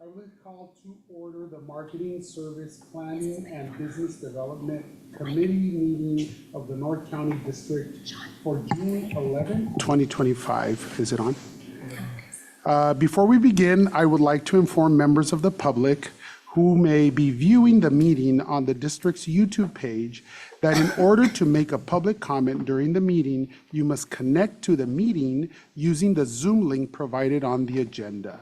I will call to order the Marketing, Service, Planning, and Business Development Committee meeting of the North County District for June 11, 2025. Is it on? Before we begin, I would like to inform members of the public who may be viewing the meeting on the district's YouTube page that in order to make a public comment during the meeting, you must connect to the meeting using the Zoom link provided on the agenda.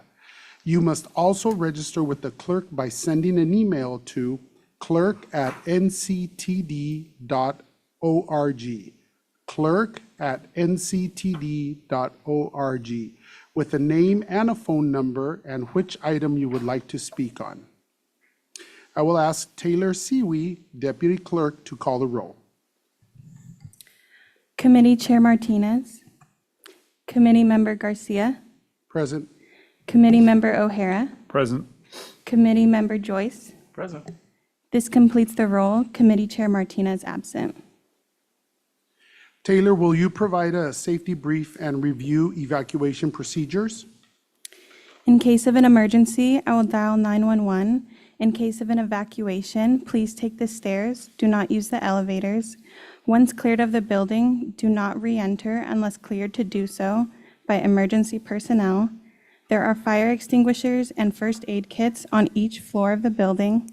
You must also register with the clerk by sending an email to clerk@nctd.org, clerk@nctd.org, with a name and a phone number and which item you would like to speak on. I will ask Taylor Siwi, Deputy Clerk, to call the roll. Committee Chair Martinez, Committee Member Garcia, Present. Committee Member O'Hara, Present. Committee Member Joyce. Present. This completes the roll. Committee Chair Martinez absent. Taylor, will you provide a safety brief and review evacuation procedures? In case of an emergency, I will dial 911. In case of an evacuation, please take the stairs. Do not use the elevators. Once cleared of the building, do not re-enter unless cleared to do so by emergency personnel. There are fire extinguishers and first aid kits on each floor of the building.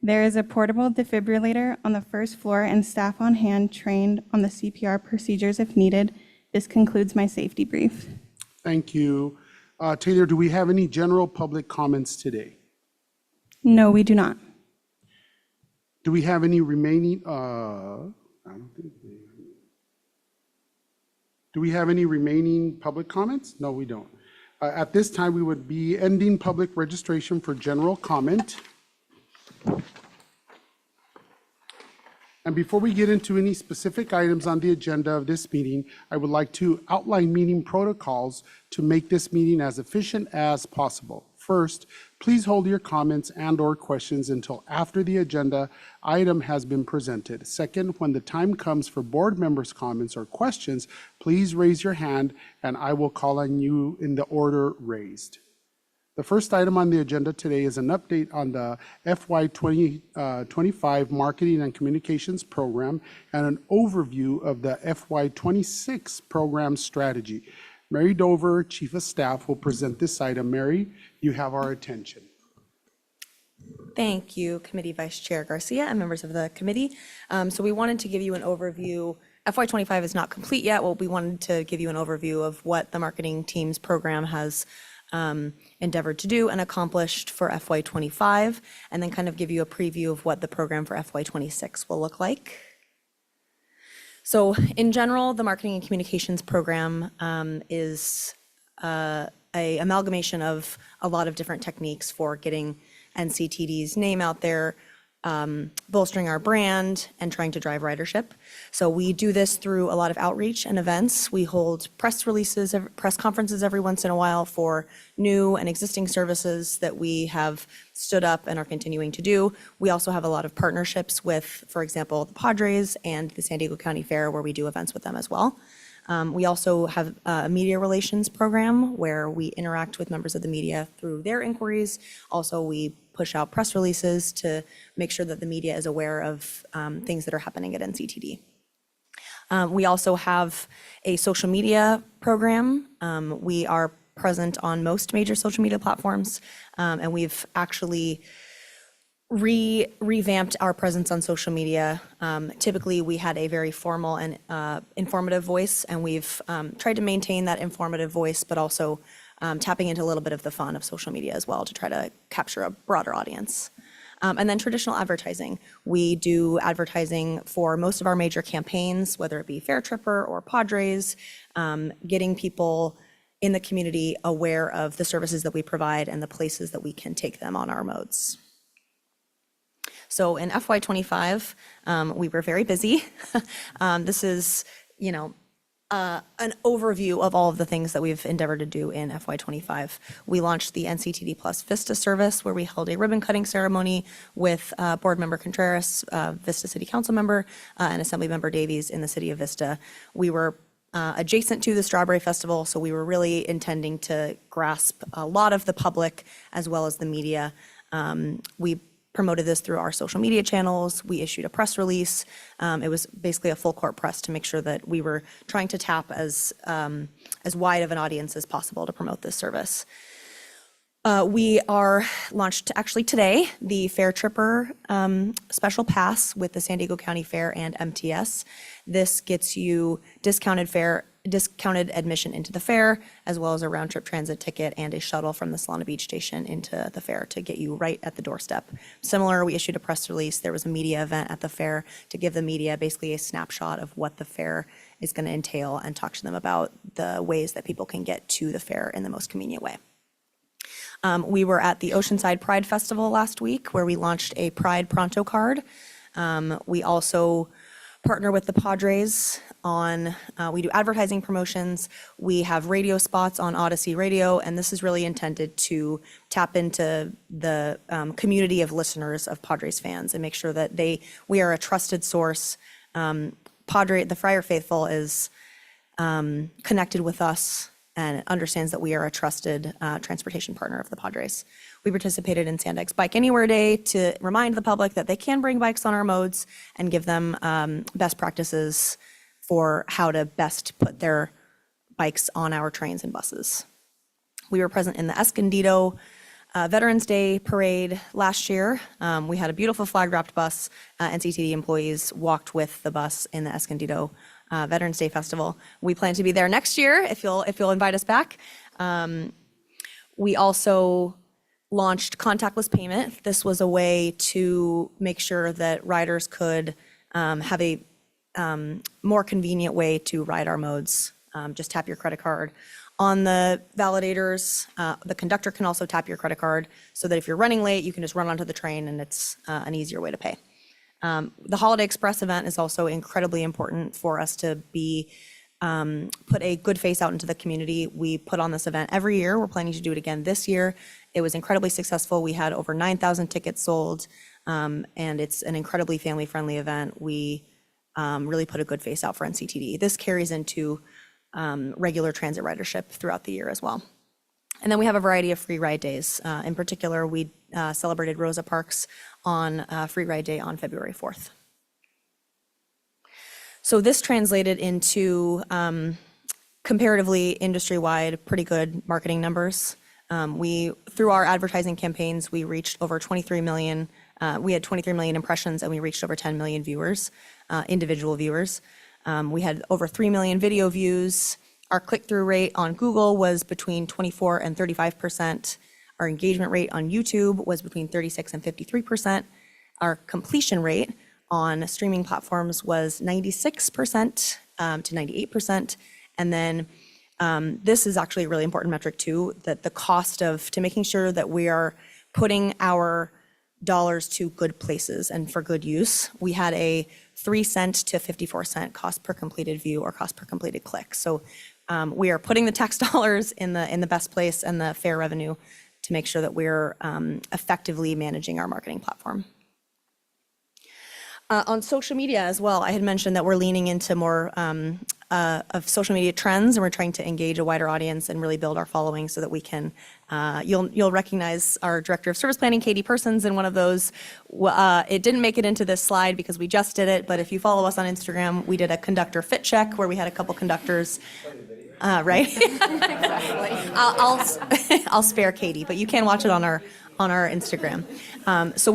There is a portable defibrillator on the first floor and staff on hand trained on the CPR procedures if needed. This concludes my safety brief. Thank you. Taylor, do we have any general public comments today? No, we do not. Do we have any remaining, I don't think do we have any remaining public comments? No, we don't. At this time, we would be ending public registration for general comment. And before we get into any specific items on the agenda of this meeting, I would like to outline meeting protocols to make this meeting as efficient as possible. First, please hold your comments and/or questions until after the agenda item has been presented. Second, when the time comes for board members' comments or questions, please raise your hand and I will call on you in the order raised. The first item on the agenda today is an update on the FY 2025 Marketing and Communications Program and an overview of the FY 26 program strategy. Mary Dover, Chief of Staff, will present this item. Mary, you have our attention. Thank you, Committee Vice Chair Garcia and members of the committee. So we wanted to give you an overview. FY 25 is not complete yet. Well, we wanted to give you an overview of what the marketing team's program has endeavored to do and accomplished for FY 25, and then kind of give you a preview of what the program for FY 26 will look like. So in general, the Marketing and Communications Program is a amalgamation of a lot of different techniques for getting NCTD's name out there, bolstering our brand, and trying to drive ridership. So we do this through a lot of outreach and events. We hold press releases, press conferences every once in a while for new and existing services that we have stood up and are continuing to do. We also have a lot of partnerships with, for example, the Padres and the San Diego County Fair, where we do events with them as well. We also have a media relations program where we interact with members of the media through their inquiries. Also, we push out press releases to make sure that the media is aware of things that are happening at NCTD. We also have a social media program. We are present on most major social media platforms, and we've actually revamped our presence on social media. Typically, we had a very formal and informative voice, and we've tried to maintain that informative voice, but also tapping into a little bit of the fun of social media as well to try to capture a broader audience. And then traditional advertising. We do advertising for most of our major campaigns, whether it be Fair Tripper or Padres, getting people in the community aware of the services that we provide and the places that we can take them on our modes. So in FY 25, we were very busy. This is, an overview of all of the things that we've endeavored to do in FY 25. We launched the NCTD Plus Vista service, where we held a ribbon cutting ceremony with Board Member Contreras, Vista City Council member, and Assembly Member Davies in the city of Vista. We were adjacent to the Strawberry Festival, so we were really intending to grasp a lot of the public as well as the media. We promoted this through our social media channels. We issued a press release. It was basically a full court press to make sure that we were trying to tap as wide of an audience as possible to promote this service. We are launched actually today, the Fair Tripper Special Pass with the San Diego County Fair and MTS. This gets you discounted admission into the fair, as well as a round-trip transit ticket and a shuttle from the Solana Beach Station into the fair to get you right at the doorstep. Similar, we issued a press release. There was a media event at the fair to give the media basically a snapshot of what the fair is going to entail and talk to them about the ways that people can get to the fair in the most convenient way. We were at the Oceanside Pride Festival last week, where we launched a Pride Pronto card. We also partner with the Padres on, we do advertising promotions. We have radio spots on Odyssey Radio, and this is really intended to tap into the community of listeners of Padres fans and make sure that we are a trusted source. The Friar Faithful is connected with us and understands that we are a trusted transportation partner of the Padres. We participated in Sandag's Bike Anywhere Day to remind the public that they can bring bikes on our modes and give them best practices for how to best put their bikes on our trains and buses. We were present in the Escondido Veterans Day Parade last year. We had a beautiful flag-wrapped bus. NCTD employees walked with the bus in the Escondido Veterans Day Festival. We plan to be there next year if you'll invite us back. We also launched contactless payment. This was a way to make sure that riders could have a more convenient way to ride our modes. Just tap your credit card. On the validators, the conductor can also tap your credit card so that if you're running late, you can just run onto the train and it's an easier way to pay. The Holiday Express event is also incredibly important for us to put a good face out into the community. We put on this event every year. We're planning to do it again this year. It was incredibly successful. We had over 9,000 tickets sold, and it's an incredibly family-friendly event. We really put a good face out for NCTD. This carries into regular transit ridership throughout the year as well. And then we have a variety of free ride days. In particular, we celebrated Rosa Parks on Free Ride Day on February 4th. So this translated into comparatively industry-wide pretty good marketing numbers. Through our advertising campaigns, we reached over 23 million. We had 23 million impressions, and we reached over 10 million viewers, individual viewers. We had over 3 million video views. Our click-through rate on Google was between 24 and 35%. Our engagement rate on YouTube was between 36 and 53%. Our completion rate on streaming platforms was 96% to 98%. And then this is actually a really important metric too, that the cost to making sure that we are putting our dollars to good places and for good use. We had a 3-cent to 54-cent cost per completed view or cost per completed click. So we are putting the tax dollars in the best place and the fair revenue to make sure that we're effectively managing our marketing platform. On social media as well, I had mentioned that we're leaning into more of social media trends, and we're trying to engage a wider audience and really build our following so that we can, you'll recognize our Director of Service Planning, Katie Persons, in one of those. It didn't make it into this slide because we just did it, but if you follow us on Instagram, we did a conductor fit check where we had a couple conductors. Right? I'll spare Katie, but you can watch it on our Instagram. So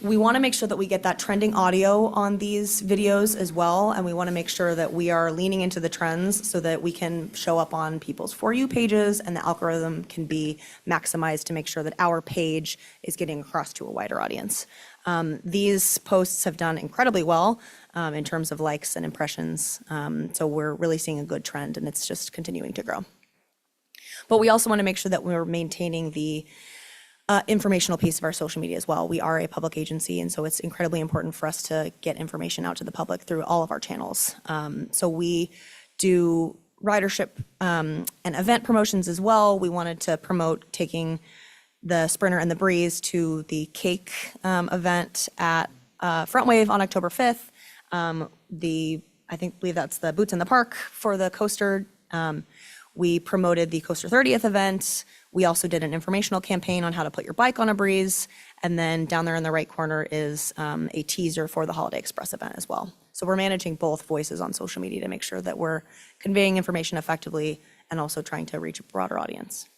we want to make sure that we get that trending audio on these videos as well, and we want to make sure that we are leaning into the trends so that we can show up on people's For You pages and the algorithm can be maximized to make sure that our page is getting across to a wider audience. These posts have done incredibly well in terms of likes and impressions, so we're really seeing a good trend, and it's just continuing to grow. But we also want to make sure that we're maintaining the informational piece of our social media as well. We are a public agency, and so it's incredibly important for us to get information out to the public through all of our channels. So we do ridership and event promotions as well. We wanted to promote taking the Sprinter and the Breeze to the Cake event at Front Wave on October 5th. The believe that's the Boots in the Park for the coaster. We promoted the Coaster 30th event. We also did an informational campaign on how to put your bike on a breeze. And then down there in the right corner is a teaser for the Holiday Express event as well. So we're managing both voices on social media to make sure that we're conveying information effectively and also trying to reach a broader audience.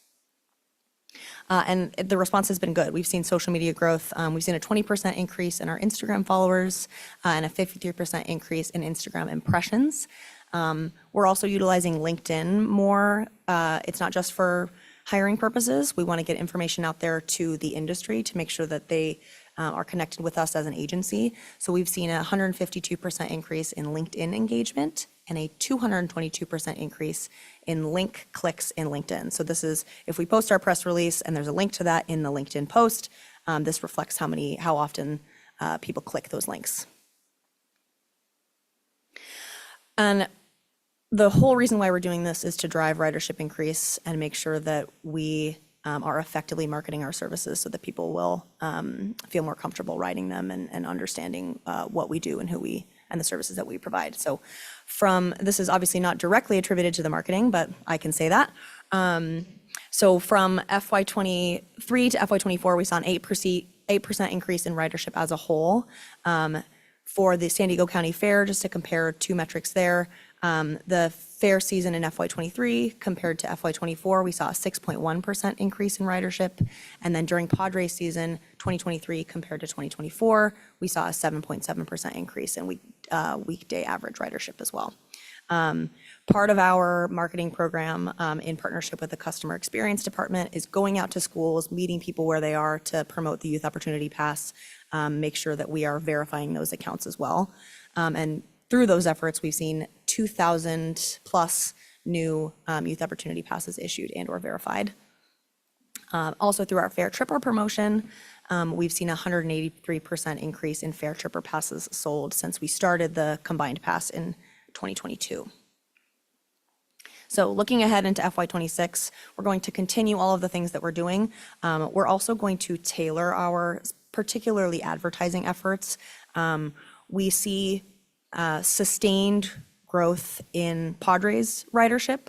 And the response has been good. We've seen social media growth. We've seen a 20% increase in our Instagram followers and a 53% increase in Instagram impressions. We're also utilizing LinkedIn more. It's not just for hiring purposes. We want to get information out there to the industry to make sure that they are connected with us as an agency. So we've seen a 152% increase in LinkedIn engagement and a 222% increase in link clicks in LinkedIn. So this is, if we post our press release and there's a link to that in the LinkedIn post, this reflects how often people click those links. And the whole reason why we're doing this is to drive ridership increase and make sure that we are effectively marketing our services so that people will feel more comfortable riding them and understanding what we do and and the services that we provide. So this is obviously not directly attributed to the marketing, but I can say that. So from FY23 to FY24, we saw an 8% increase in ridership as a whole. For the San Diego County Fair, just to compare two metrics there, the fair season in FY23 compared to FY24, we saw a 6.1% increase in ridership. And then during Padres season, 2023 compared to 2024, we saw a 7.7% increase in weekday average ridership as well. Part of our marketing program in partnership with the customer experience department is going out to schools, meeting people where they are to promote the Youth Opportunity Pass, make sure that we are verifying those accounts as well. And through those efforts, we've seen 2,000 plus new Youth Opportunity Passes issued and or verified. Also through our Fair Tripper promotion, we've seen a 183% increase in Fair Tripper passes sold since we started the combined pass in 2022. So looking ahead into FY26, we're going to continue all of the things that we're doing. We're also going to tailor our particularly advertising efforts. We see sustained growth in Padres ridership,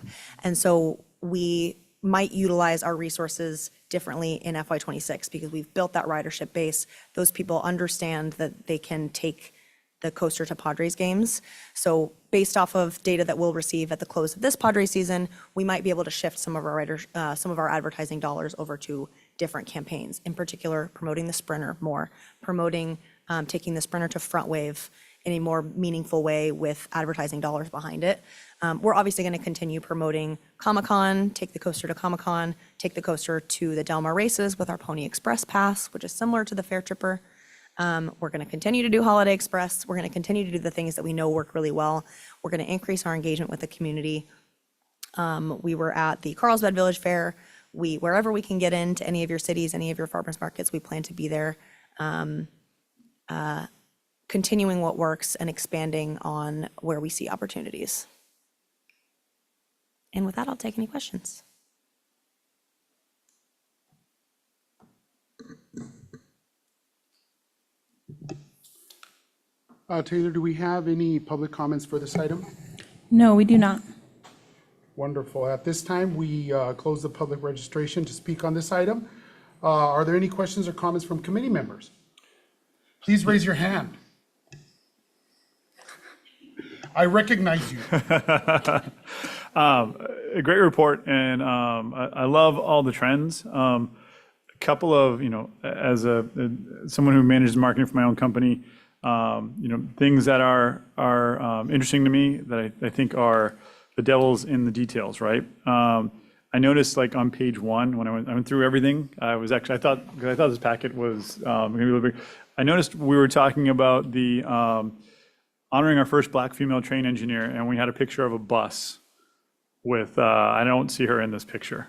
and so we might utilize our resources differently in FY26 because we've built that ridership base. Those people understand that they can take the coaster to Padres games. So based off of data that we'll receive at the close of this Padres season, we might be able to shift some of our advertising dollars over to different campaigns, in particular promoting the Sprinter more, promoting taking the Sprinter to Front Wave in a more meaningful way with advertising dollars behind it. We're obviously going to continue promoting Comic-Con, take the coaster to Comic-Con, take the coaster to the Del Mar races with our Pony Express Pass, which is similar to the Fair Tripper. We're going to continue to do Holiday Express. We're going to continue to do the things that we know work really well. We're going to increase our engagement with the community. We were at the Carlsbad Village Fair. Wherever we can get into any of your cities, any of your farmers markets, we plan to be there, continuing what works and expanding on where we see opportunities. And with that, I'll take any questions. Taylor, do we have any public comments for this item? No, we do not. Wonderful. At this time, we close the public registration to speak on this item. Are there any questions or comments from committee members? Please raise your hand. I recognize you. A great report, and I love all the trends. A couple of, as someone who manages marketing for my own company, things that are interesting to me that I think are the devil's in the details, right? I noticed like on page 1 when I went through everything, I thought this packet was going to be a little big. I noticed we were talking about the honoring our first Black female train engineer, and we had a picture of a bus with I don't see her in this picture,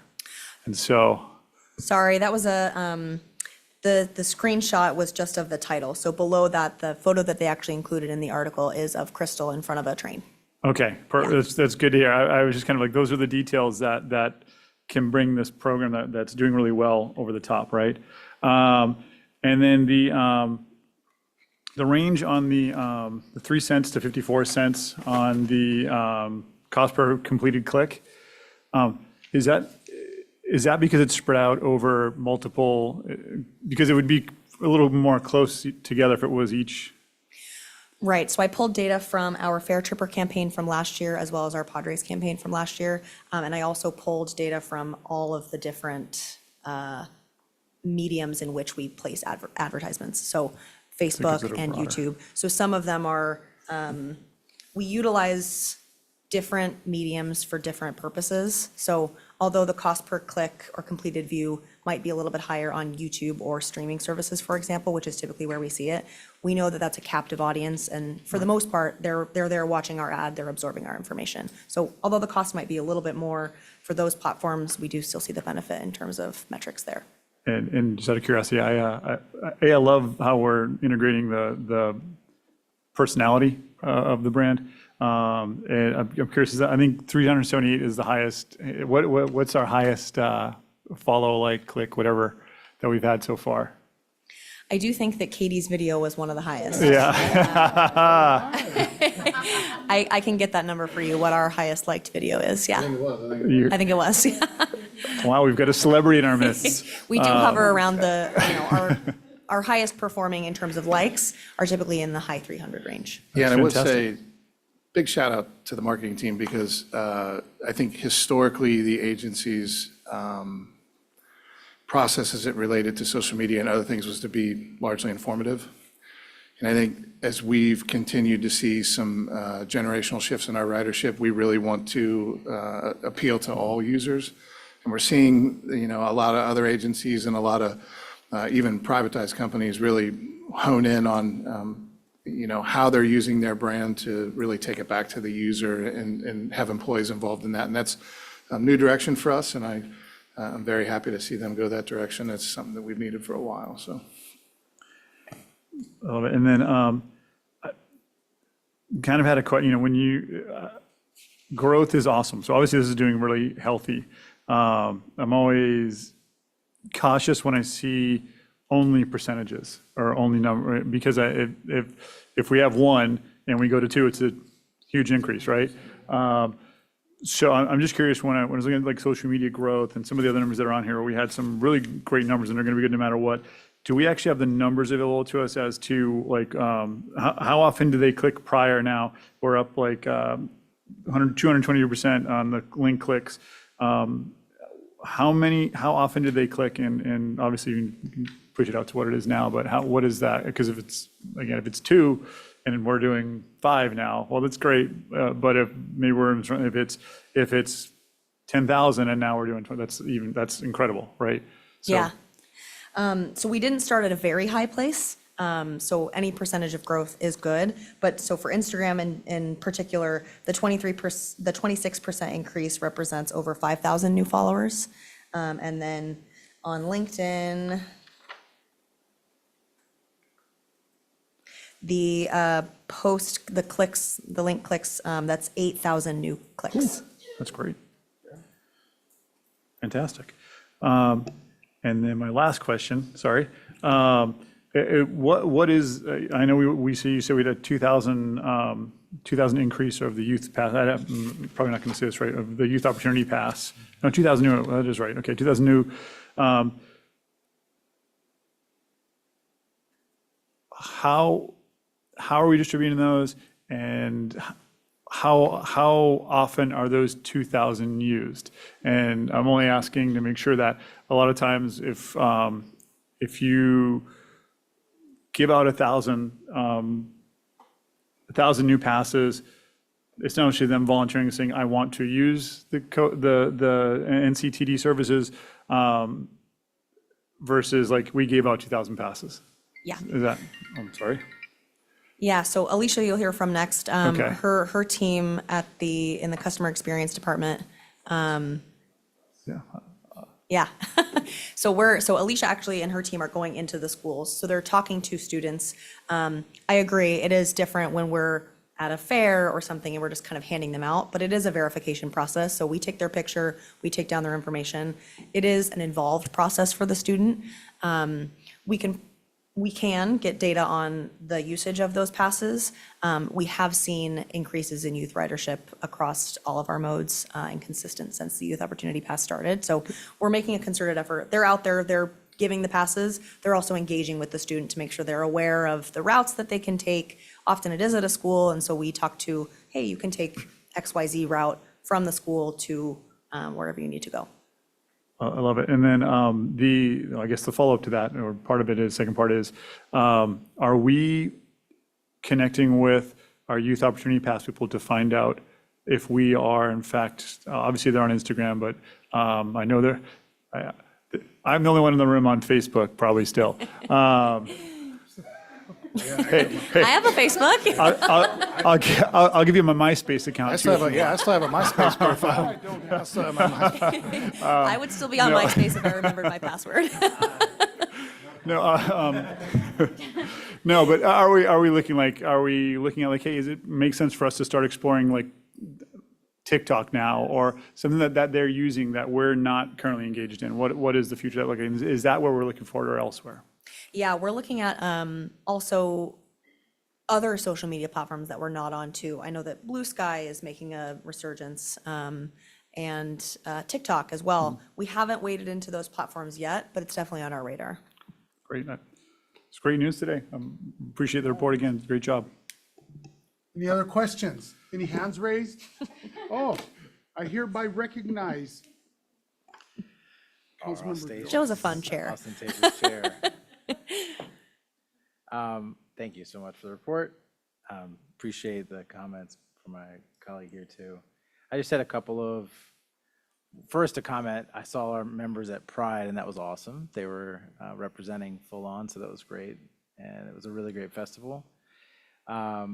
and so. Sorry, that was the screenshot was just of the title. So below that, the photo that they actually included in the article is of Crystal in front of a train. Okay, that's good to hear. I was just kind of like, those are the details that can bring this program that's doing really well over the top, right? And then the range on the 3 cents to 54 cents on the cost per completed click, is that because it's spread out over multiple, because it would be a little more close together if it was each? Right, so I pulled data from our Fair Tripper campaign from last year, as well as our Padres campaign from last year. And I also pulled data from all of the different mediums in which we place advertisements. So Facebook consider and broader. YouTube. So some of them are, we utilize different mediums for different purposes. So although the cost per click or completed view might be a little bit higher on YouTube or streaming services, for example, which is typically where we see it, we know that that's a captive audience, and for the most part, they're there watching our ad, they're absorbing our information. So although the cost might be a little bit more for those platforms, we do still see the benefit in terms of metrics there. And just out of curiosity, I love how we're integrating the personality of the brand. And I'm curious, I think 378 is the highest. What's our highest follow, like, click, whatever that we've had so far? I do think that Katie's video was one of the highest. Yeah. I can get that number for you, what our highest liked video is, yeah. You're- I think it was, yeah. Wow, we've got a celebrity in our midst. We do hover around our highest performing in terms of likes are typically in the high 300 range. Yeah, and I would fantastic. say, big shout out to the marketing team, because I think historically, the agency's process as it related to social media and other things was to be largely informative. And I think as we've continued to see some generational shifts in our ridership, we really want to appeal to all users. And we're seeing, a lot of other agencies and a lot of even privatized companies really hone in on, how they're using their brand to really take it back to the user and have employees involved in that. And that's a new direction for us, and I'm very happy to see them go that direction. It's something that we've needed for a while, so. I love it. And then I kind of had a question, when growth is awesome. So obviously this is doing really healthy. I'm always cautious when I see only percentages or only number, because if we have 1 and we go to 2, it's a huge increase, right? So I'm just curious, when I was looking at like social media growth and some of the other numbers that are on here, where we had some really great numbers and they're going to be good no matter what. Do we actually have the numbers available to us as to like how often do they click prior now? We're up like 220% on the link clicks. How often did they click? And obviously you can push it out to what it is now, but what is that? Because if it's 2 and we're doing 5 now, well, that's great. But if it's 10,000 and now we're doing 20, that's incredible, right? So, Yeah. So we didn't start at a very high place. So any percentage of growth is good. But so for Instagram in particular, the 26% increase represents over 5,000 new followers. And then on LinkedIn, the link clicks, that's 8,000 new clicks. That's great. Fantastic. And then my last question, sorry. What is, I know we see, you said we had a 2,000 increase of the youth pass. I'm probably not going to say this right, of the youth opportunity pass. No, 2,000 new, that is right. Okay, 2,000 new. How are we distributing those, and how often are those 2,000 used? And I'm only asking to make sure that a lot of times if you give out 1,000 new passes, it's not actually them volunteering and saying, I want to use the NCTD services, versus like we gave out 2,000 passes. Yeah. Is that, I'm sorry. Yeah, so Alicia, you'll hear from next. Okay. Her team in the customer experience department. Yeah. Yeah. So Alicia actually and her team are going into the schools. So they're talking to students. I agree, it is different when we're at a fair or something and we're just kind of handing them out, but it is a verification process. So we take their picture, we take down their information. It is an involved process for the student. We can we can get data on the usage of those passes. We have seen increases in youth ridership across all of our modes and consistent since the Youth Opportunity Pass started. So we're making a concerted effort. They're out there, they're giving the passes. They're also engaging with the student to make sure they're aware of the routes that they can take. Often it is at a school, and so we talk to, hey, you can take XYZ route from the school to wherever you need to go. I love it. And then I guess the follow-up to that, or part of it is, second part is, are we connecting with our Youth Opportunity Pass people to find out if we are, in fact, obviously they're on Instagram, but I know I'm the only one in the room on Facebook, probably still. Hey, I have a Facebook. I'll give you my MySpace account. I still have a MySpace profile. I still have my MySpace. I would still be on MySpace if I remembered my password. No, but are we looking at like, hey, it make sense for us to start exploring like TikTok now, or something that they're using that we're not currently engaged in? What is the future that looking? Is that where we're looking for it or elsewhere? Yeah, we're looking at also other social media platforms that we're not on too. I know that Blue Sky is making a resurgence, and TikTok as well. We haven't waded into those platforms yet, but it's definitely on our radar. Great. It's great news today. Appreciate the report again. Great job. Any other questions? Any hands raised? Oh, I hereby recognize Councilmember Joe. Joe's a fun chair. Ostentatious chair. Thank you so much for the report. Appreciate the comments from my colleague here too. I just had a couple of, first a comment, I saw our members at Pride and that was awesome. They were representing full on, so that was great. And it was a really great festival. I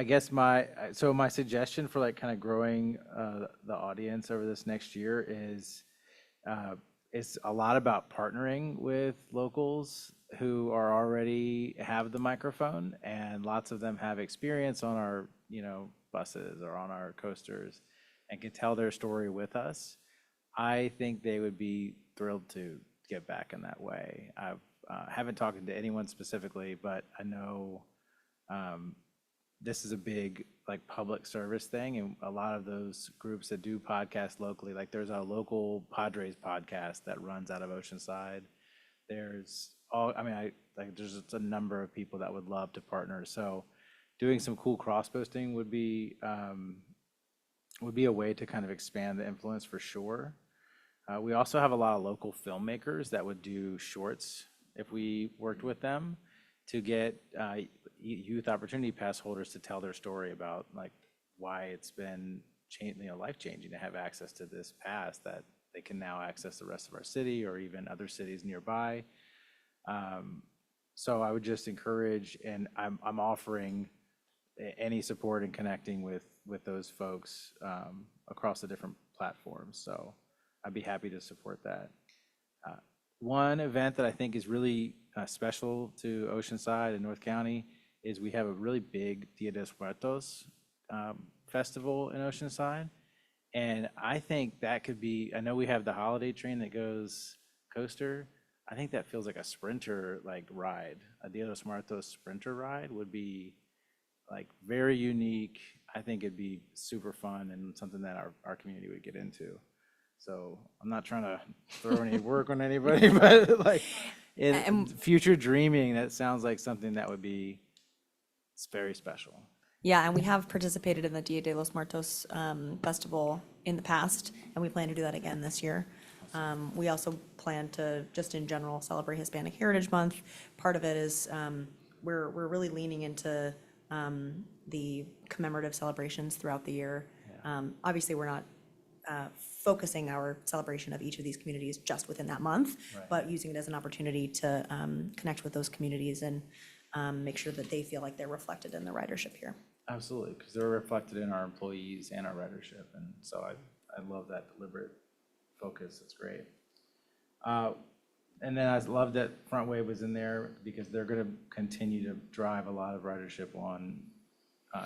guess my suggestion for like kind of growing the audience over this next year is it's a lot about partnering with locals who are already have the microphone, and lots of them have experience on our buses or on our coasters and can tell their story with us. I think they would be thrilled to get back in that way. I haven't talked to anyone specifically, but I know this is a big like public service thing, and a lot of those groups that do podcasts locally, like there's a local Padres podcast that runs out of Oceanside. There's there's a number of people that would love to partner. So doing some cool cross posting would be a way to kind of expand the influence for sure. We also have a lot of local filmmakers that would do shorts if we worked with them to get Youth Opportunity Pass holders to tell their story about like why it's been life-changing to have access to this pass, that they can now access the rest of our city or even other cities nearby. So I would just encourage, and I'm offering any support in connecting with those folks across the different platforms. So I'd be happy to support that. One event that I think is really special to Oceanside and North County is we have a really big Dia de los Muertos festival in Oceanside. And I think that could be, I know we have the holiday train that goes coaster. I think that feels like a sprinter like ride. A Dia de los Muertos sprinter ride would be like very unique. I think it'd be super fun and something that our community would get into. So I'm not trying to throw any work on anybody, but like in future dreaming, that sounds like something that would be very special. Yeah, and we have participated in the Dia de los Muertos festival in the past, and we plan to do that again this year. We also plan to, just in general, celebrate Hispanic Heritage Month. Part of it is we're really leaning into the commemorative celebrations throughout the year. Obviously, we're not focusing our celebration of each of these communities just within that month, but using it as an opportunity to connect with those communities and make sure that they feel like they're reflected in the ridership here. Absolutely, because they're reflected in our employees and our ridership, and so I love that deliberate focus. It's great. And then I love that Front Wave was in there because they're going to continue to drive a lot of ridership on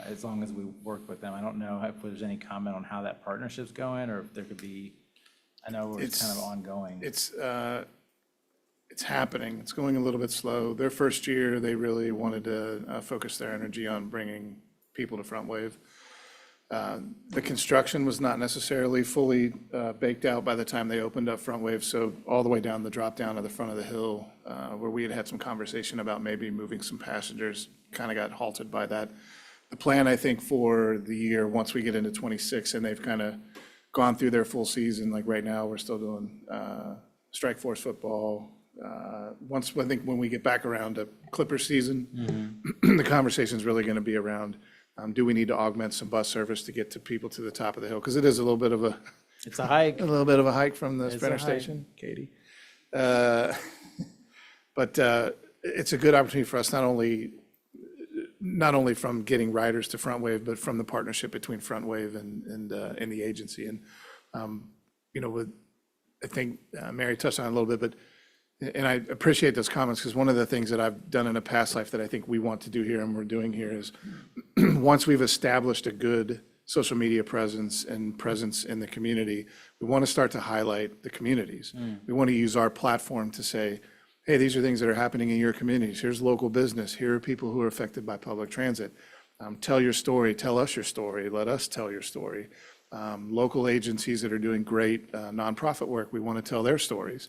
as long as we work with them. I don't know if there's any comment on how that partnership's going, or if there could be, I know it's kind of ongoing. It's it's happening. It's going a little bit slow. Their first year, they really wanted to focus their energy on bringing people to Front Wave. The construction was not necessarily fully baked out by the time they opened up Front Wave, so all the way down the drop down of the front of the hill, where we had had some conversation about maybe moving some passengers, kind of got halted by that. The plan, I think, for the year, once we get into 26, and they've kind of gone through their full season, like right now, we're still doing strike force football. Once, I think when we get back around to Clipper season, the conversation is really going to be around, do we need to augment some bus service to get to people to the top of the hill? Because it is a little bit of a, It's a hike. a little bit of a hike from the It's a Sprinter hike. Station, Katie. But it's a good opportunity for us, not only from getting riders to Front Wave, but from the partnership between Front Wave and the agency. And, you know, I think Mary touched on it a little bit, but, and I appreciate those comments, because one of the things that I've done in a past life that I think we want to do here and we're doing here is once we've established a good social media presence and presence in the community, we want to start to highlight the communities. We want to use our platform to say, hey, these are things that are happening in your communities. Here's local business. Here are people who are affected by public transit. Tell your story. Tell us your story. Let us tell your story. Local agencies that are doing great nonprofit work, we want to tell their stories.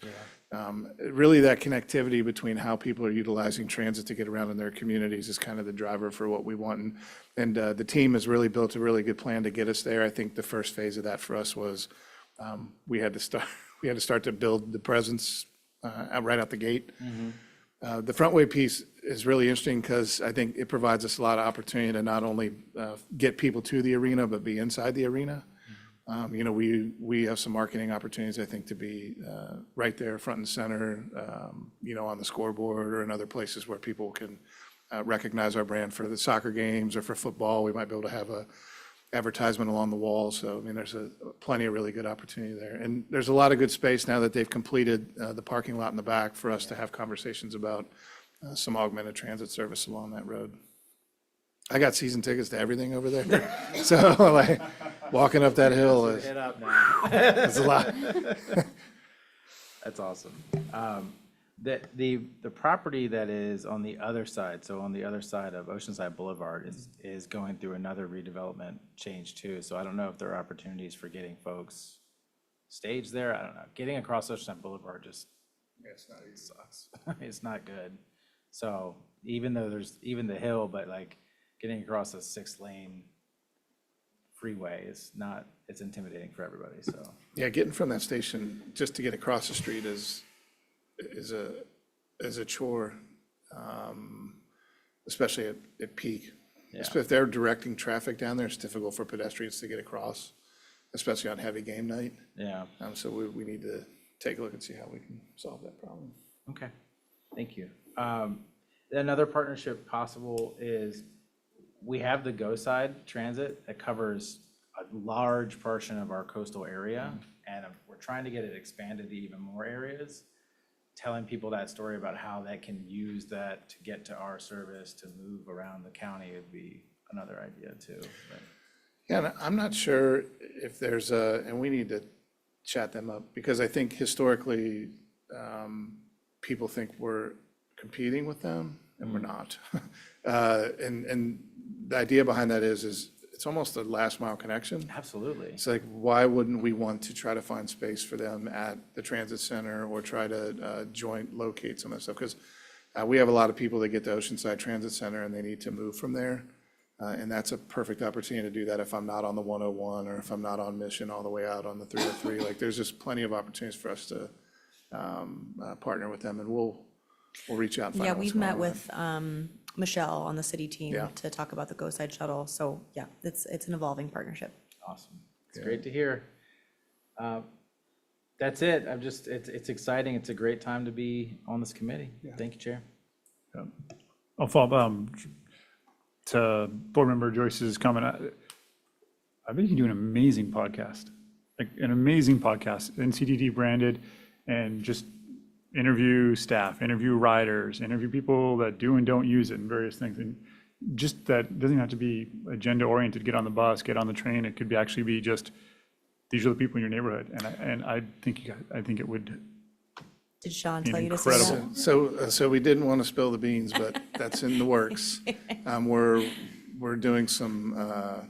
Really, that connectivity between how people are utilizing transit to get around in their communities is kind of the driver for what we want. And the team has really built a really good plan to get us there. I think the first phase of that for us was we had to start to build the presence right out the gate. The Front Wave piece is really interesting because I think it provides us a lot of opportunity to not only get people to the arena, but be inside the arena. You know, we have some marketing opportunities, I think, to be right there, front and center, you know, on the scoreboard or in other places where people can recognize our brand for the soccer games or for football. We might be able to have a advertisement along the wall. So, I mean, there's plenty of really good opportunity there. And there's a lot of good space now that they've completed the parking lot in the back for us to have conversations about some augmented transit service along that road. I got season tickets to everything over there. So, like, walking up that hill is Head up now. a lot. That's awesome. The property that is on the other side, so on the other side of Oceanside Boulevard, is going through another redevelopment change too. So I don't know if there are opportunities for getting folks staged there. I don't know. Getting across Oceanside Boulevard just sucks. It's not good. So even though there's even the hill, but like getting across a 6-lane freeway is not, it's intimidating for everybody. So Yeah, getting from that station just to get across the street is a chore, especially at peak. Yeah. If they're directing traffic down there, it's difficult for pedestrians to get across, especially on heavy game night. yeah. So we need to take a look and see how we can solve that problem. Okay, thank you. Another partnership possible is we have the Go Side Transit that covers a large portion of our coastal area, and we're trying to get it expanded to even more areas. Telling people that story about how they can use that to get to our service, to move around the county would be another idea too. But Yeah, and I'm not sure if there's and we need to chat them up, because I think historically, people think we're competing with them, and we're not. And the idea behind that is it's almost a last mile connection. Absolutely. It's like, why wouldn't we want to try to find space for them at the transit center or try to joint locate some of that stuff? Because we have a lot of people that get to Oceanside Transit Center and they need to move from there. And that's a perfect opportunity to do that if I'm not on the 101 or if I'm not on Mission all the way out on the 303. Like, there's just plenty of opportunities for us to partner with them, and we'll reach out and find Yeah, out what's we've going met on. with Michelle on the city team Yeah. to talk about the Go Side Shuttle. So yeah, it's an evolving partnership. Awesome. It's great to hear. That's it. It's exciting. It's a great time to be on this committee. Thank you, Chair. I'll follow up to Board Member Joyce's comment. I think you can do an amazing podcast, like an amazing podcast, NCDD branded, and just interview staff, interview riders, interview people that do and don't use it, and various things. And just that doesn't have to be agenda oriented. Get on the bus, get on the train. It could be actually be just these are the people in your neighborhood, and I think it would Did Sean Being tell you to say incredible. that? So we didn't want to spill the beans, but that's in the works. We're doing some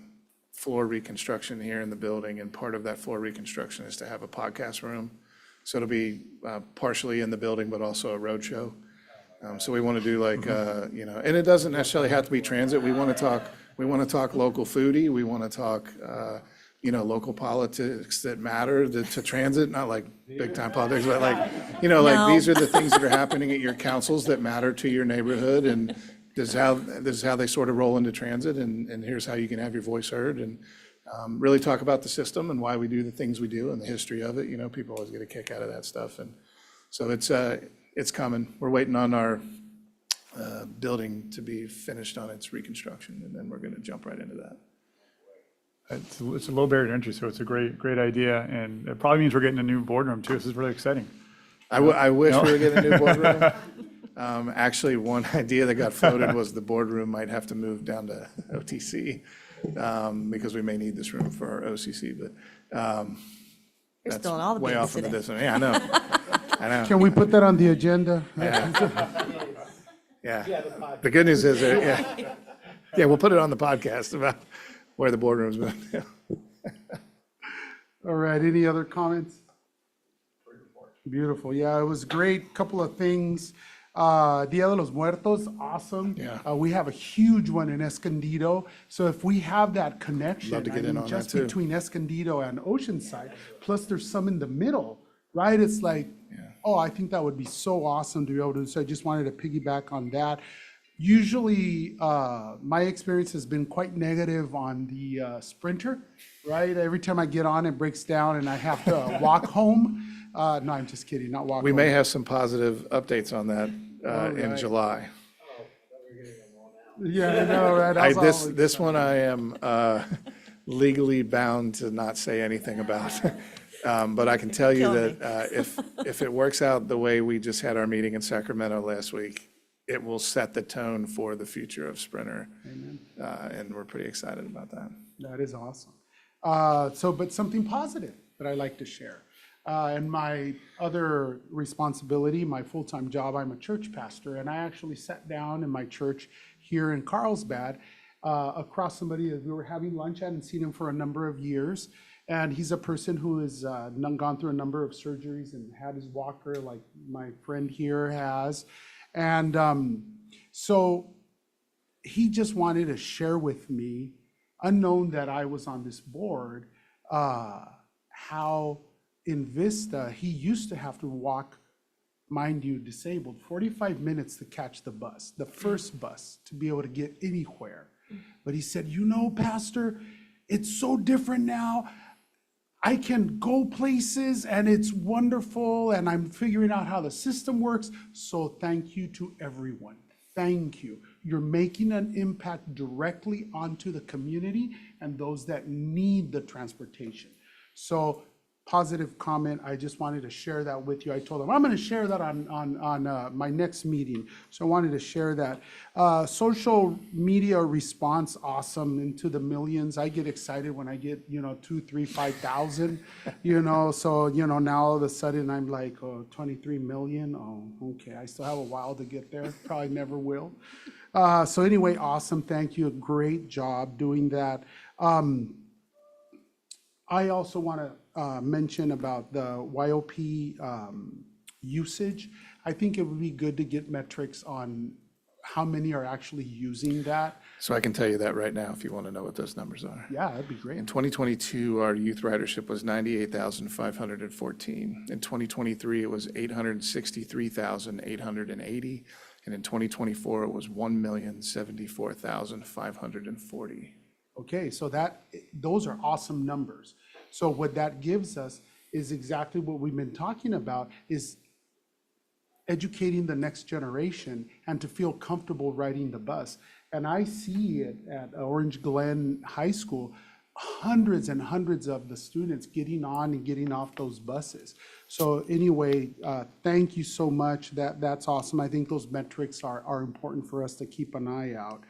floor reconstruction here in the building, and part of that floor reconstruction is to have a podcast room. So it'll be partially in the building, but also a roadshow. So we want to do like, and it doesn't necessarily have to be transit. We want to talk local foodie. We want to talk, local politics that matter to transit, not like big time politics, but like, like these are the things that are happening at your councils that matter to your neighborhood. And this is how they sort of roll into transit. And here's how you can have your voice heard, and really talk about the system and why we do the things we do and the history of it. People always get a kick out of that stuff. And so it's coming. We're waiting on our building to be finished on its reconstruction, and then we're going to jump right into that. It's a low barrier to entry, so it's a great idea, and it probably means we're getting a new boardroom too. This is really exciting. I wish we were getting a new boardroom. Actually, one idea that got floated was the boardroom might have to move down to OTC because we may need this room for our OCC, but You're that's still in all the way business off in the today. distance. Yeah, I know. I know. Can we put that on the agenda? Yeah. The good news is, we'll put it on the podcast about where the boardroom's been. All right, any other comments? Beautiful, yeah, it was great. Couple of things. Dia de los Muertos, awesome. Yeah. We have a huge one in Escondido, so if we have that connection, Love to get in on that just too. between Escondido and Oceanside, plus there's some in the middle, right? It's like, oh, I think that would be so awesome to be able to, so I just wanted to piggyback on that. Usually, my experience has been quite negative on the Sprinter, right? Every time I get on, it breaks down and I have to walk home. No, I'm just kidding, not walk We home. may have some positive updates on that in right. July. Yeah, I know, right? I was all like- This one I am legally bound to not say anything about. But I can tell you Kill me. that if it works out the way we just had our meeting in Sacramento last week, it will set the tone for the future of Sprinter. And we're pretty excited about that. That is awesome. But something positive that I like to share. And my other responsibility, my full-time job, I'm a church pastor, and I actually sat down in my church here in Carlsbad across somebody that we were having lunch. I hadn't seen him for a number of years, and he's a person who has gone through a number of surgeries and had his walker like my friend here has. And so he just wanted to share with me, unknown that I was on this board, how in Vista, he used to have to walk, mind you, disabled, 45 minutes to catch the bus, the first bus, to be able to get anywhere. But he said, Pastor, it's so different now. I can go places and it's wonderful and I'm figuring out how the system works. So thank you to everyone. Thank you. You're making an impact directly onto the community and those that need the transportation. So positive comment. I just wanted to share that with you. I told him I'm going to share that on my next meeting. So I wanted to share that. Social media response, awesome, into the millions. I get excited when I get 2, 3, 5,000. So now all of a sudden I'm like, 23 million. Oh, okay. I still have a while to get there. Probably never will. So anyway, awesome. Thank you. Great job doing that. I also want to mention about the YOP usage. I think it would be good to get metrics on how many are actually using that. So I can tell you that right now if you want to know what those numbers are. Yeah, that'd be great. In 2022, our youth ridership was 98,514. In 2023, it was 863,880. And in 2024, it was 1,074,540. Okay, so those are awesome numbers. So what that gives us is exactly what we've been talking about, is educating the next generation and to feel comfortable riding the bus. And I see it at Orange Glen High School, hundreds and hundreds of the students getting on and getting off those buses. So anyway, thank you so much. That's awesome. I think those metrics are important for us to keep an eye out.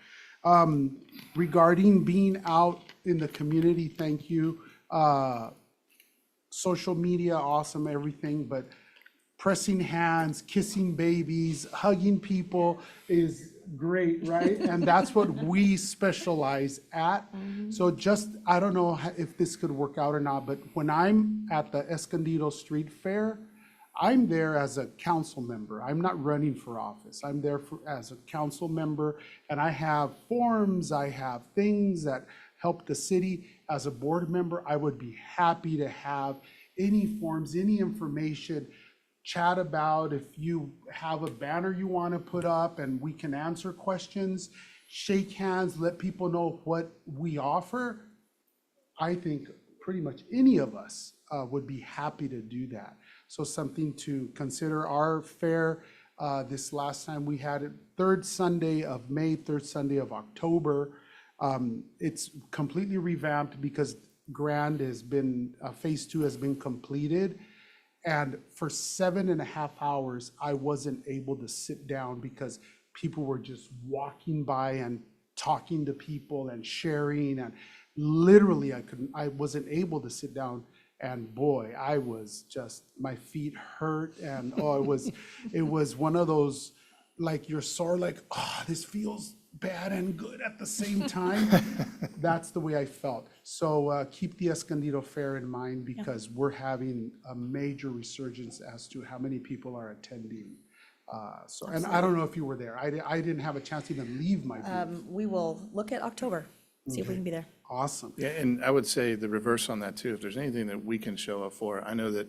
Regarding being out in the community, thank you. Social media, awesome, everything, but pressing hands, kissing babies, hugging people is great, right? And that's what we specialize at. So just, I don't know if this could work out or not, but when I'm at the Escondido Street Fair, I'm there as a council member. I'm not running for office. I'm there as a council member, and I have forms, I have things that help the city. As a board member, I would be happy to have any forms, any information, chat about. If you have a banner you want to put up and we can answer questions, shake hands, let people know what we offer. I think pretty much any of us would be happy to do that. So something to consider. Our fair, this last time we had it, third Sunday of May, third Sunday of October. It's completely revamped because Grand has been, phase 2 has been completed. And for 7.5 hours, I wasn't able to sit down because people were just walking by and talking to people and sharing, and literally I wasn't able to sit down. And boy, I was just, my feet hurt, and it was one of those, like you're sore, like, oh, this feels bad and good at the same time. That's the way I felt. So keep the Escondido Fair in mind, because we're having a major resurgence as to how many people are attending. So, and I don't know if you were there. I didn't have a chance to even leave my booth. We will look at October, see if we can be there. Awesome. Yeah, and I would say the reverse on that too. If there's anything that we can show up for, I know that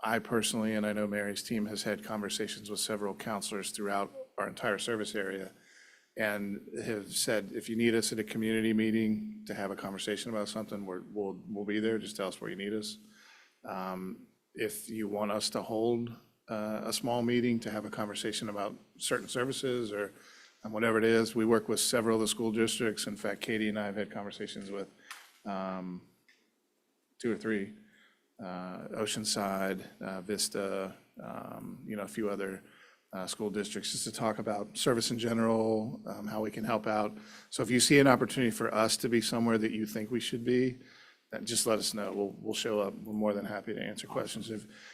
I personally, and I know Mary's team has had conversations with several counselors throughout our entire service area, and have said, if you need us at a community meeting to have a conversation about something, we'll be there. Just tell us where you need us. If you want us to hold a small meeting to have a conversation about certain services or whatever it is, we work with several of the school districts. In fact, Katie and I have had conversations with 2 or 3, Oceanside, Vista, a few other school districts, just to talk about service in general, how we can help out. So if you see an opportunity for us to be somewhere that you think we should be, just let us know. We'll show up. We're more than happy to answer questions.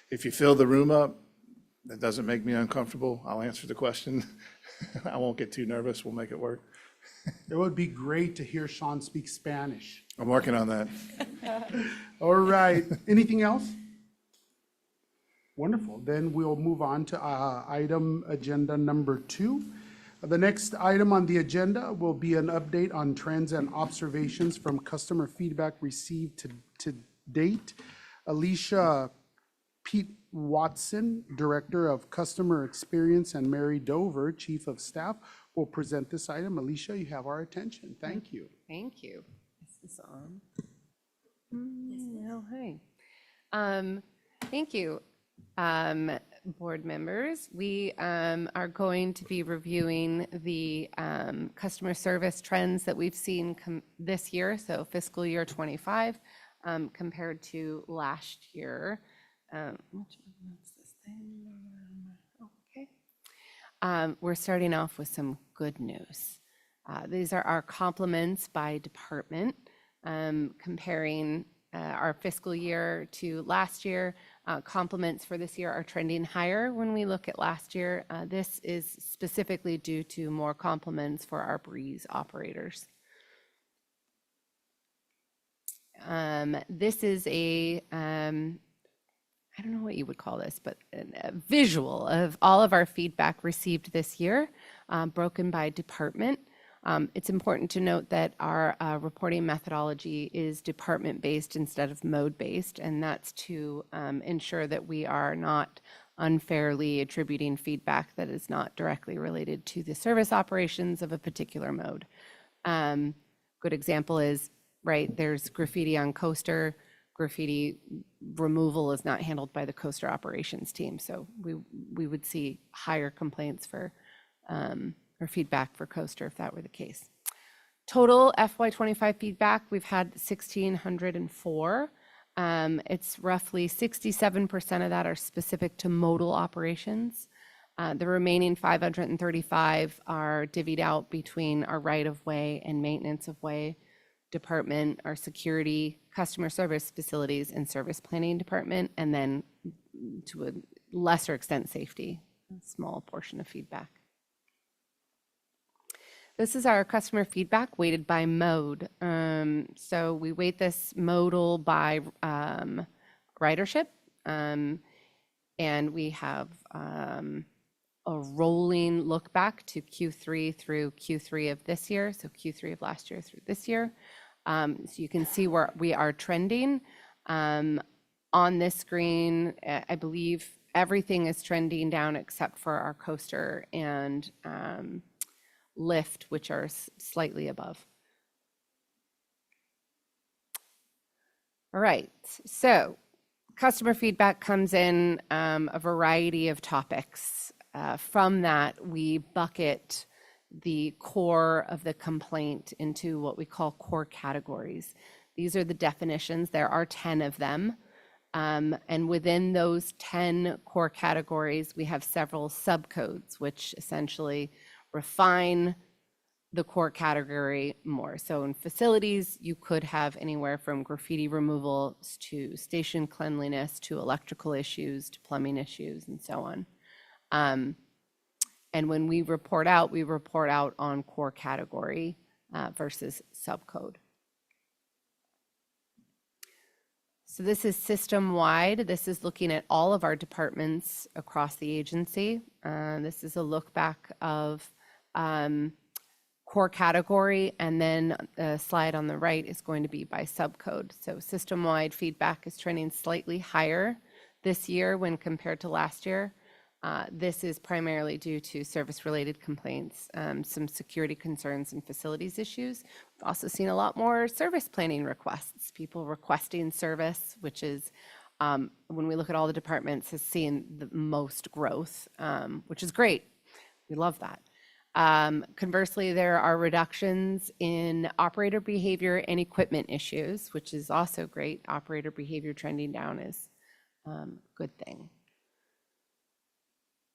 If you fill the room up, that doesn't make me uncomfortable. I'll answer the question. I won't get too nervous. We'll make it work. It would be great to hear Sean speak Spanish. I'm working on that. All right. Anything else? Wonderful. Then we'll move on to item agenda number 2. The next item on the agenda will be an update on trends and observations from customer feedback received to date. Alicia Pete Watson, Director of Customer Experience, and Mary Dover, Chief of Staff, will present this item. Alicia, you have our attention. Thank you. Thank you. Is this on? Oh, hi. Thank you, board members. We are going to be reviewing the customer service trends that we've seen this year, so fiscal year 25, compared to last year. What's this thing? Okay. We're starting off with some good news. These are our compliments by department, comparing our fiscal year to last year. Compliments for this year are trending higher when we look at last year. This is specifically due to more compliments for our Breeze operators. This is a I don't know what you would call this, but a visual of all of our feedback received this year, broken by department. It's important to note that our reporting methodology is department-based instead of mode-based, and that's to ensure that we are not unfairly attributing feedback that is not directly related to the service operations of a particular mode. Good example is, right, there's graffiti on Coaster. Graffiti removal is not handled by the Coaster operations team, so we would see higher complaints for or feedback for Coaster if that were the case. Total FY25 feedback, we've had 1,604. It's roughly 67% of that are specific to modal operations. The remaining 535 are divvied out between our right-of-way and maintenance of way department, our security, customer service facilities, and service planning department, and then to lesser extent safety, a small portion of feedback. This is our customer feedback weighted by mode. So we weight this modal by ridership, and we have a rolling look back to Q3 through Q3 of this year, so Q3 of last year through this year. So you can see where we are trending. On this screen, I believe everything is trending down except for our coaster and lift, which are slightly above. All right, so customer feedback comes in a variety of topics. From that, we bucket the core of the complaint into what we call core categories. These are the definitions. There are 10 of them. And within those 10 core categories, we have several subcodes, which essentially refine the core category more. So in facilities, you could have anywhere from graffiti removal to station cleanliness to electrical issues to plumbing issues and so on. And when we report out on core category versus subcode. So this is system-wide. This is looking at all of our departments across the agency. This is a look back of core category, and then the slide on the right is going to be by subcode. So system-wide feedback is trending slightly higher this year when compared to last year. This is primarily due to service-related complaints, some security concerns and facilities issues. We've also seen a lot more service planning requests, people requesting service, which is, when we look at all the departments, has seen the most growth, which is great. We love that. Conversely, there are reductions in operator behavior and equipment issues, which is also great. Operator behavior trending down is a good thing.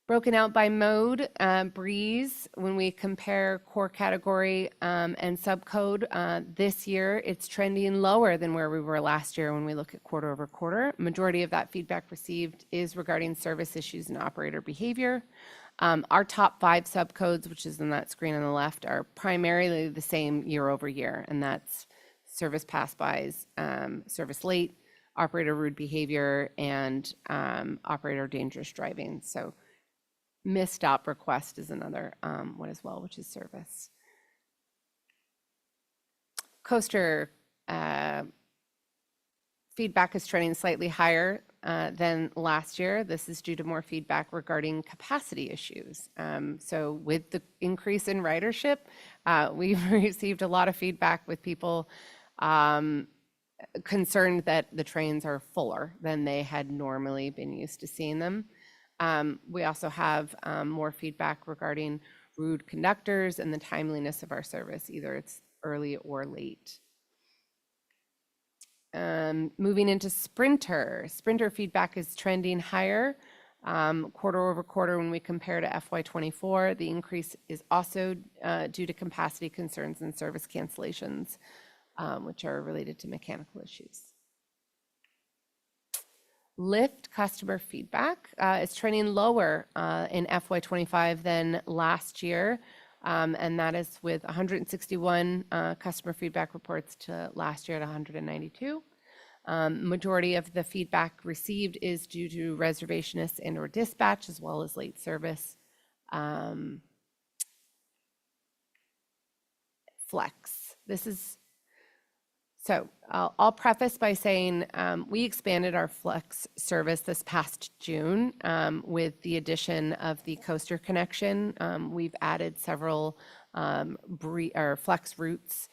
Broken out by mode, Breeze, when we compare core category and subcode, this year it's trending lower than where we were last year when we look at quarter over quarter. Majority of that feedback received is regarding service issues and operator behavior. Our top 5 subcodes, which is on that screen on the left, are primarily the same year over year, and that's service pass-bys, service late, operator rude behavior, and operator dangerous driving. So missed stop request is another one as well, which is service. Coaster feedback is trending slightly higher than last year. This is due to more feedback regarding capacity issues. So with the increase in ridership, we've received a lot of feedback with people concerned that the trains are fuller than they had normally been used to seeing them. We also have more feedback regarding rude conductors and the timeliness of our service, either it's early or late. Moving into Sprinter. Sprinter feedback is trending higher quarter over quarter when we compare to FY24. The increase is also due to capacity concerns and service cancellations, which are related to mechanical issues. Lyft customer feedback is trending lower in FY25 than last year, and that is with 161 customer feedback reports to last year at 192. Majority of the feedback received is due to reservationists and or dispatch, as well as late service. Flex. So I'll preface by saying we expanded our Flex service this past June with the addition of the coaster connection. We've added several Flex routes.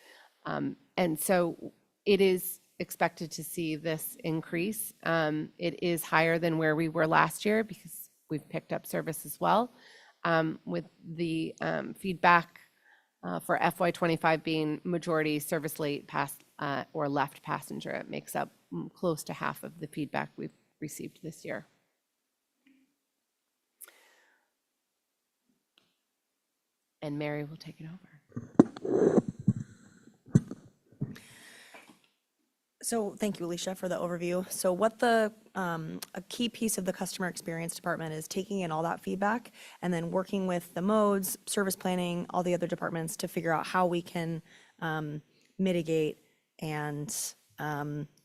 And so it is expected to see this increase. It is higher than where we were last year because we've picked up service as well. With the feedback for FY25 being majority service late, past or left passenger, it makes up close to half of the feedback we've received this year. And Mary will take it over. So thank you, Alicia, for the overview. So what a key piece of the customer experience department is taking in all that feedback and then working with the modes, service planning, all the other departments to figure out how we can mitigate and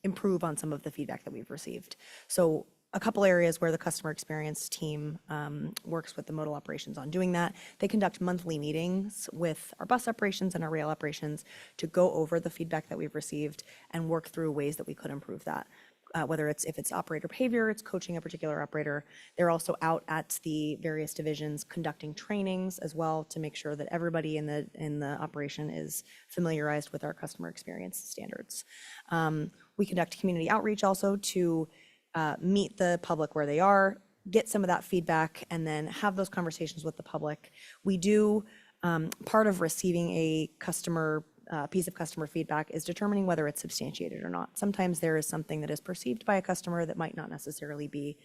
improve on some of the feedback that we've received. So a couple areas where the customer experience team works with the modal operations on doing that. They conduct monthly meetings with our bus operations and our rail operations to go over the feedback that we've received and work through ways that we could improve that. Whether if it's operator behavior, it's coaching a particular operator. They're also out at the various divisions conducting trainings as well to make sure that everybody in the operation is familiarized with our customer experience standards. We conduct community outreach also to meet the public where they are, get some of that feedback, and then have those conversations with the public. We do, part of receiving a piece of customer feedback is determining whether it's substantiated or not. Sometimes there is something that is perceived by a customer that might not necessarily be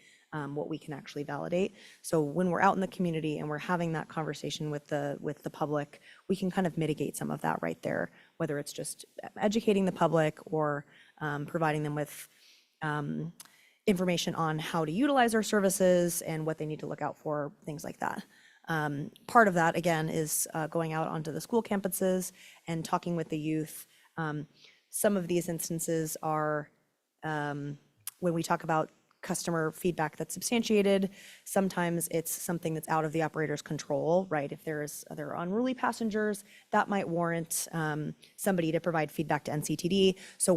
what we can actually validate. So when we're out in the community and we're having that conversation with the public, we can kind of mitigate some of that right there, whether it's just educating the public or providing them with information on how to utilize our services and what they need to look out for, things like that. Part of that, again, is going out onto the school campuses and talking with the youth. Some of these instances are when we talk about customer feedback that's substantiated, sometimes it's something that's out of the operator's control, right? If there are unruly passengers, that might warrant somebody to provide feedback to NCTD. So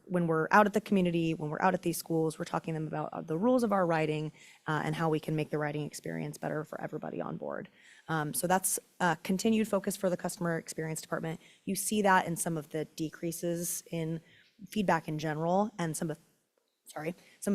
when we're out at the community, when we're out at these schools, we're talking to them about the rules of our riding and how we can make the riding experience better for everybody on board. So that's a continued focus for the customer experience department. You see that in some of the decreases in feedback in general and some of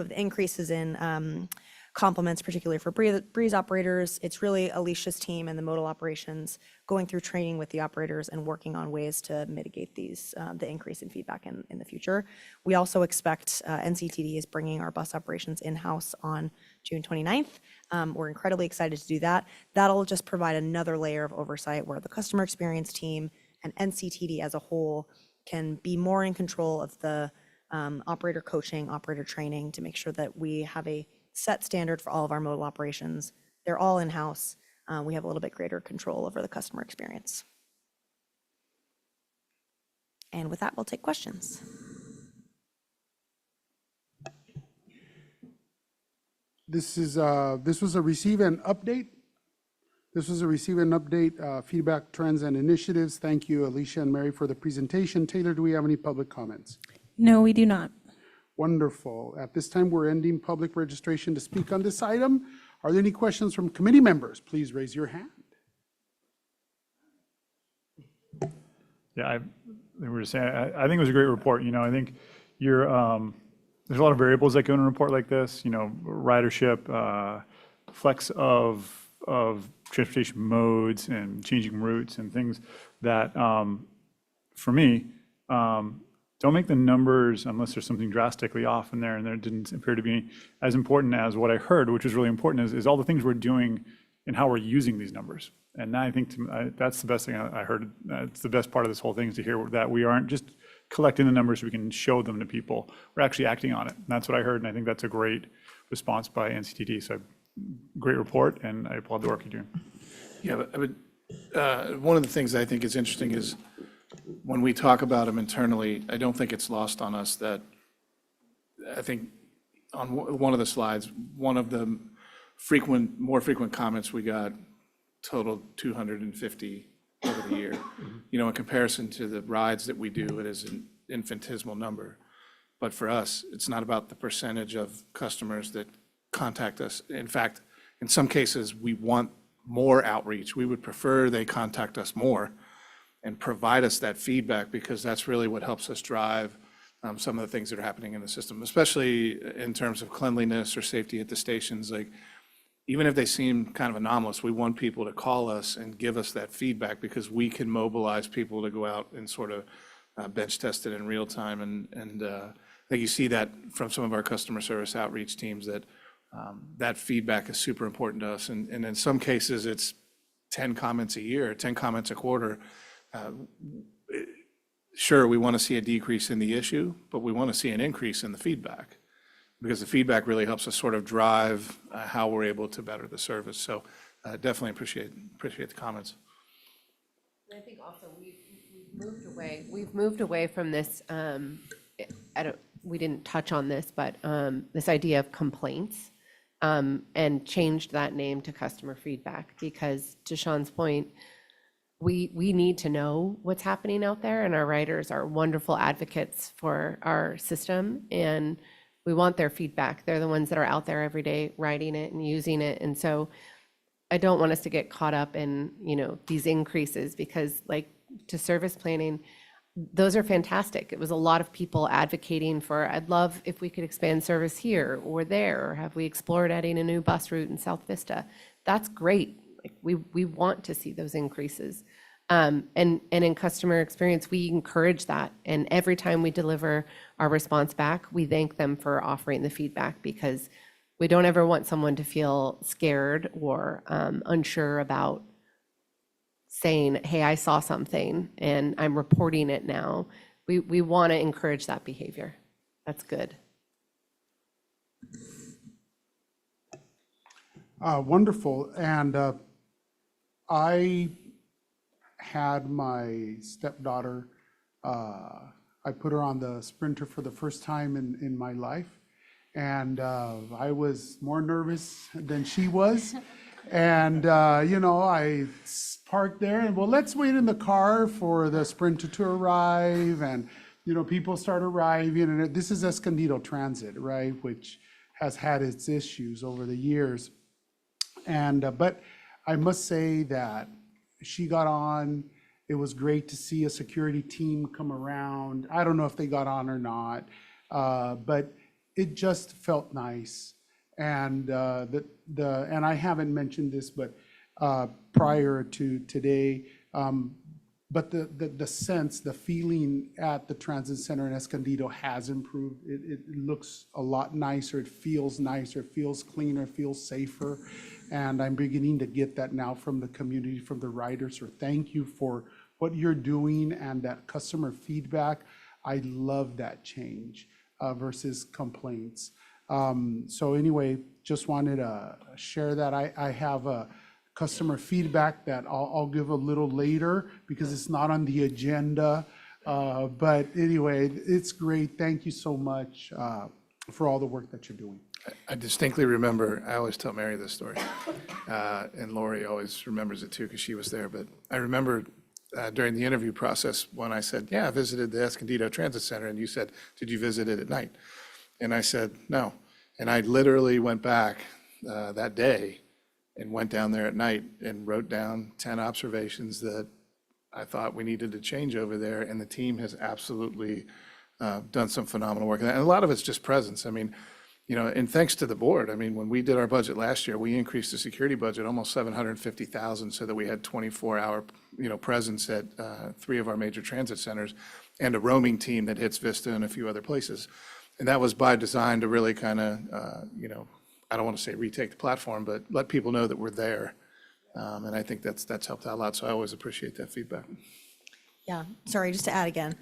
the increases in compliments, particularly for breeze operators. It's really Alicia's team and the modal operations going through training with the operators and working on ways to mitigate the increase in feedback in the future. We also expect NCTD is bringing our bus operations in-house on June 29th. We're incredibly excited to do that. That'll just provide another layer of oversight where the customer experience team and NCTD as a whole can be more in control of the operator coaching, operator training to make sure that we have a set standard for all of our modal operations. They're all in-house. We have a little bit greater control over the customer experience. And with that, we'll take questions. This was a receive and update. Feedback, trends, and initiatives. Thank you, Alicia and Mary, for the presentation. Taylor, do we have any public comments? No, we do not. Wonderful. At this time, we're ending public registration to speak on this item. Are there any questions from committee members? Please raise your hand. Yeah, I think we're just saying, I think it was a great report. I think there's a lot of variables that go in a report like this, ridership, flex of transportation modes and changing routes and things that, for me, don't make the numbers, unless there's something drastically off in there, and there didn't appear to be as important as what I heard, which is really important, is all the things we're doing and how we're using these numbers. And I think that's the best thing I heard. It's the best part of this whole thing, is to hear that we aren't just collecting the numbers so we can show them to people. We're actually acting on it. And that's what I heard, and I think that's a great response by NCTD. So great report, and I applaud the work you're doing. Yeah, but one of the things I think is interesting is when we talk about them internally, I don't think it's lost on us that I think on one of the slides, one of the more frequent comments we got totaled 250 over the year. In comparison to the rides that we do, it is an infinitesimal number. But for us, it's not about the percentage of customers that contact us. In fact, in some cases, we want more outreach. We would prefer they contact us more and provide us that feedback, because that's really what helps us drive some of the things that are happening in the system, especially in terms of cleanliness or safety at the stations. Like, even if they seem kind of anomalous, we want people to call us and give us that feedback, because we can mobilize people to go out and sort of bench test it in real time. And I think you see that from some of our customer service outreach teams, that that feedback is super important to us. And in some cases, it's 10 comments a year, 10 comments a quarter. sure, we want to see a decrease in the issue, but we want to see an increase in the feedback, because the feedback really helps us sort of drive how we're able to better the service. So definitely appreciate the comments. I think also we've moved away from this, we didn't touch on this, but this idea of complaints, and changed that name to customer feedback, because to Sean's point, we need to know what's happening out there, and our writers are wonderful advocates for our system, and we want their feedback. They're the ones that are out there every day writing it and using it. And so I don't want us to get caught up in, these increases, because like to service planning, those are fantastic. It was a lot of people advocating for, I'd love if we could expand service here or there, or have we explored adding a new bus route in South Vista? That's great. Like we want to see those increases. And in customer experience, we encourage that. And every time we deliver our response back, we thank them for offering the feedback, because we don't ever want someone to feel scared or unsure about saying, hey, I saw something and I'm reporting it now. We want to encourage that behavior. That's good. Wonderful. And I had my stepdaughter, I put her on the Sprinter for the first time in my life. And I was more nervous than she was. And, I parked there and, well, let's wait in the car for the Sprinter to arrive. And, people start arriving. And this is Escondido Transit, right, which has had its issues over the years. And, but I must say that she got on. It was great to see a security team come around. I don't know if they got on or not, but it just felt nice. And and I haven't mentioned this, but prior to today, but the sense, the feeling at the transit center in Escondido has improved. It looks a lot nicer. It feels nicer. It feels cleaner. It feels safer. And I'm beginning to get that now from the community, from the riders. So thank you for what you're doing and that customer feedback. I love that change versus complaints. So anyway, just wanted to share that. I have a customer feedback that I'll give a little later because it's not on the agenda. But anyway, it's great. Thank you so much for all the work that you're doing. I distinctly remember, I always tell Mary this story, and Lori always remembers it too because she was there. But I remember during the interview process when I said, yeah, I visited the Escondido Transit Center, and you said, did you visit it at night? And I said, no. And I literally went back that day and went down there at night and wrote down 10 observations that I thought we needed to change over there. And the team has absolutely done some phenomenal work. And a lot of it's just presence. I mean, and thanks to the board. I mean, when we did our budget last year, we increased the security budget almost $750,000 so that we had 24-hour, presence at 3 of our major transit centers and a roaming team that hits Vista and a few other places. And that was by design to really kind of, I don't want to say retake the platform, but let people know that we're there. And I think that's helped out a lot. So I always appreciate that feedback. Yeah, sorry, just to add again.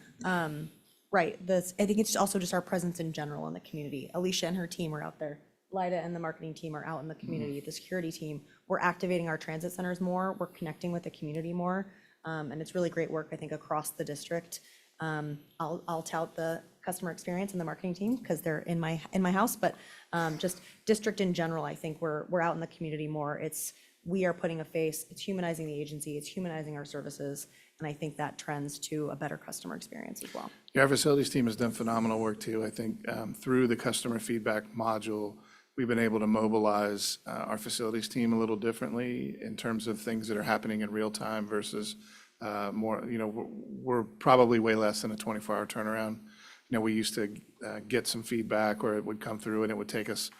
Right, I think it's also just our presence in general in the community. Alicia and her team are out there. Lida and the marketing team are out in the community. The security team, we're activating our transit centers more. We're connecting with the community more. And it's really great work, I think, across the district. I'll tout the customer experience and the marketing team because they're in my house, but just district in general, I think we're out in the community more. We are putting a face, it's humanizing the agency, it's humanizing our services, and I think that trends to a better customer experience as well. Yeah, our facilities team has done phenomenal work too. I think through the customer feedback module, we've been able to mobilize our facilities team a little differently in terms of things that are happening in real time versus more, we're probably way less than a 24-hour turnaround. We used to get some feedback or it would come through and it would take us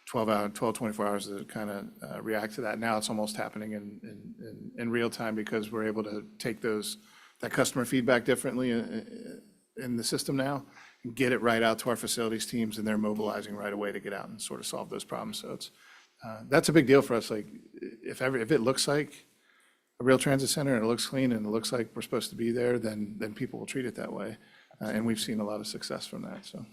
24 hours to kind of react to that. Now it's almost happening in real time because we're able to take that customer feedback differently in the system now and get it right out to our facilities teams, and they're mobilizing right away to get out and sort of solve those problems. So that's a big deal for us. Like if it looks like a real transit center and it looks clean and it looks like we're supposed to be there, then people will treat it that way. And we've seen a lot of success from that, so.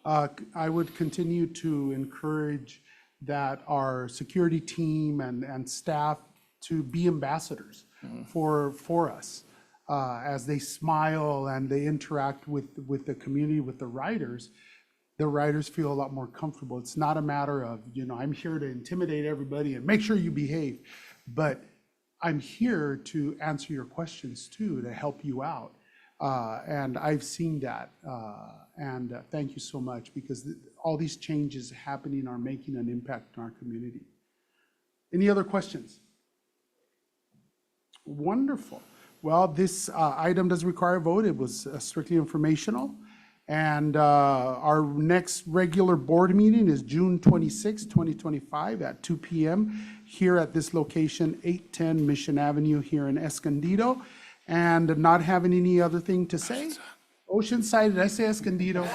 I would continue to encourage that our security team and staff to be ambassadors for us. As they smile and they interact with the community, with the riders feel a lot more comfortable. It's not a matter of, I'm here to intimidate everybody and make sure you behave, but I'm here to answer your questions too, to help you out. And I've seen that. And thank you so much, because all these changes happening are making an impact in our community. Any other questions? Wonderful. Well, this item doesn't require a vote. It was strictly informational. And our next regular board meeting is June 26, 2025 at 2 p.m. here at this location, 810 Mission Avenue here in Escondido. And not having any other thing to say? Oceanside, did I say Escondido?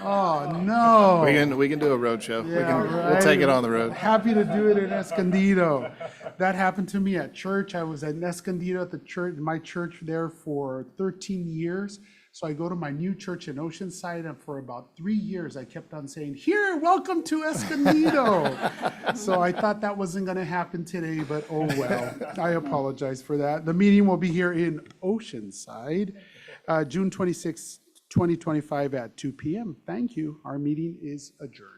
Oh, no. We can do a road show. Yeah, We'll take it on the right. road. Happy to do it in Escondido. That happened to me at church. I was at Escondido at the church, my church there for 13 years. So I go to my new church in Oceanside, and for about 3 years, I kept on saying, "Here, welcome to Escondido." So I thought that wasn't going to happen today, but oh well. I apologize for that. The meeting will be here in Oceanside, June 26, 2025 at 2 p.m. Thank you. Our meeting is adjourned.